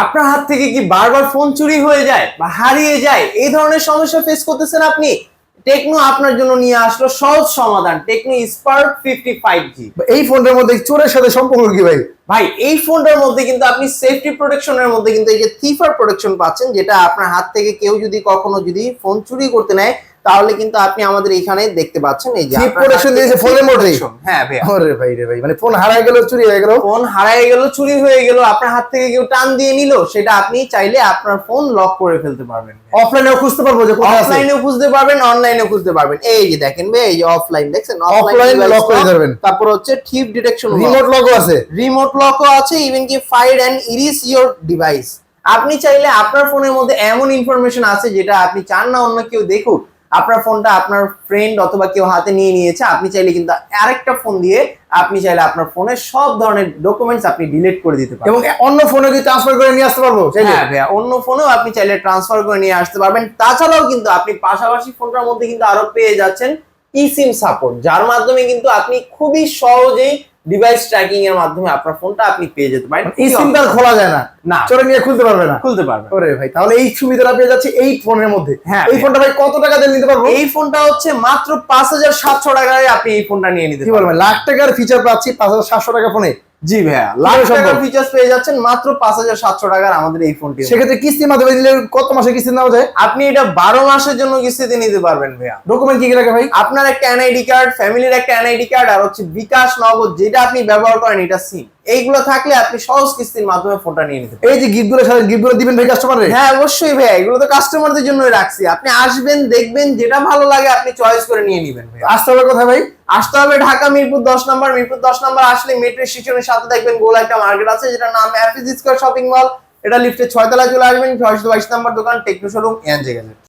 আপনার হাত থেকে কি বারবার ফোন চুরি হয়ে যায় বা হারিয়ে যায়, এই ধরনের সমস্যা ফেস করতেছেন আপনি? টেকনো আপনার জন্য নিয়ে আসলো সহজ সমাধান, টেকনো স্পার্ক 55G। এই ফোনটার মধ্যে চোরের সাথে সম্পর্ক কি ভাই? ভাই এই ফোনটার মধ্যে কিন্তু আপনি সেফটি প্রোটেকশনের মধ্যে কিন্তু এই যে থিফার প্রোটেকশন পাচ্ছেন, যেটা আপনার হাত থেকে কেউ যদি কখনো যদি ফোন চুরি করতে নেয় তাহলে কিন্তু আপনি আমাদের এখানে দেখতে পাচ্ছেন এই যে থিফ প্রোটেকশন দিয়েছে ফোনের মধ্যে। হ্যাঁ ভাই, আরে ভাই রে ভাই, মানে ফোন হারায় গেল, চুরি হয়ে গেল, ফোন হারায় গেল, চুরি হয়ে গেল, আপনার হাত থেকে কেউ টান দিয়ে নিল, সেটা আপনি চাইলে আপনার ফোন লক করে ফেলতে পারবেন। অফলাইনেও খুঁজতে পারবো যে কোথায় আছে, অফলাইনেও খুঁজতে পারবেন, অনলাইনেও খুঁজতে পারবেন। এই যে দেখেন ভাই, এই যে অফলাইন দেখছেন, অফলাইন লক করে ধরবেন। তারপর হচ্ছে থিফ ডিটেকশন, রিমোট লকও আছে, রিমোট লকও আছে, ইভেন কি find and erase your device. আপনি চাইলে আপনার ফোনের মধ্যে এমন ইনফরমেশন আছে যেটা আপনি চান না অন্য কেউ দেখুক, আপনার ফোনটা আপনার ফ্রেন্ড অথবা কেউ হাতে নিয়ে নিয়েছে, আপনি চাইলে কিন্তু আরেকটা ফোন দিয়ে আপনি চাইলে আপনার ফোনের সব ধরনের ডকুমেন্টস আপনি ডিলিট করে দিতে পারবেন এবং অন্য ফোনে কি ট্রান্সফার করে নিয়ে আসতে পারবো? হ্যাঁ ভাইয়া, অন্য ফোনেও আপনি চাইলে ট্রান্সফার করে নিয়ে আসতে পারবেন। তাছাড়াও কিন্তু আপনি পাশাপাশি ফোনটার মধ্যে কিন্তু আরো পেয়ে যাচ্ছেন ইসিম সাপোর্ট, যার মাধ্যমে কিন্তু আপনি খুবই সহজেই ডিভাইস ট্র্যাকিং এর মাধ্যমে আপনার ফোনটা আপনি পেয়ে যেতে পারেন। এই সিমটা খোলা যায় না, না, চোরে নিয়ে খুলতে পারবে না, খুলতে পারবেন। ওরে ভাই, তাহলে এই সুবিধাটা পেয়ে যাচ্ছে এই ফোনের মধ্যে। হ্যাঁ, এই ফোনটা ভাই কত টাকা দিয়ে নিতে পারবো? এই ফোনটা হচ্ছে মাত্র 5700 টাকায় আপনি এই ফোনটা নিয়ে নিতে কি পারবেন। বলবেন, লাখ টাকার ফিচার পাচ্ছি 5700 টাকা ফোনে? জি ভাইয়া, লাখ টাকার ফিচার্স পেয়ে যাচ্ছেন মাত্র 5700 টাকার আমাদের এই ফোনটি। সেক্ষেত্রে কিস্তির মাধ্যমে নিলে কত মাসে কিস্তি নেওয়া যায়? আপনি এটা 12 মাসের জন্য কিস্তিতে নিতে পারবেন ভাইয়া। ডকুমেন্ট কি কি লাগে ভাই? আপনার একটা এনআইডি কার্ড, ফ্যামিলির একটা এনআইডি কার্ড, আর হচ্ছে বিকাশ, নগদ যেটা আপনি ব্যবহার করেন এটা সিম, এইগুলো থাকলে আপনি সহজ কিস্তির মাধ্যমে ফোনটা নিয়ে নিতে পারেন। এই যে গিফটগুলো, সাথে গিফটগুলো দিবেন ভাই কাস্টমারে? হ্যাঁ অবশ্যই ভাইয়া, এগুলো তো কাস্টমারদের জন্যই রাখছি। আপনি আসবেন, দেখবেন, যেটা ভালো লাগে আপনি চয়েস করে নিয়ে নেবেন ভাইয়া। আসতে হবে কোথায় ভাই? আসতে হবে ঢাকা মিরপুর 10 নম্বর। মিরপুর 10 নম্বর আসলে মেট্রো স্টেশনের সাথে দেখবেন গোল একটা মার্কেট আছে, যেটার নাম অ্যাফিজ স্কয়ার শপিং মল। এটা লিফটে 6 তলায় চলে আসবেন, 622 নম্বর দোকান, টেকনো শোরুম, এনজে গ্যাজেট।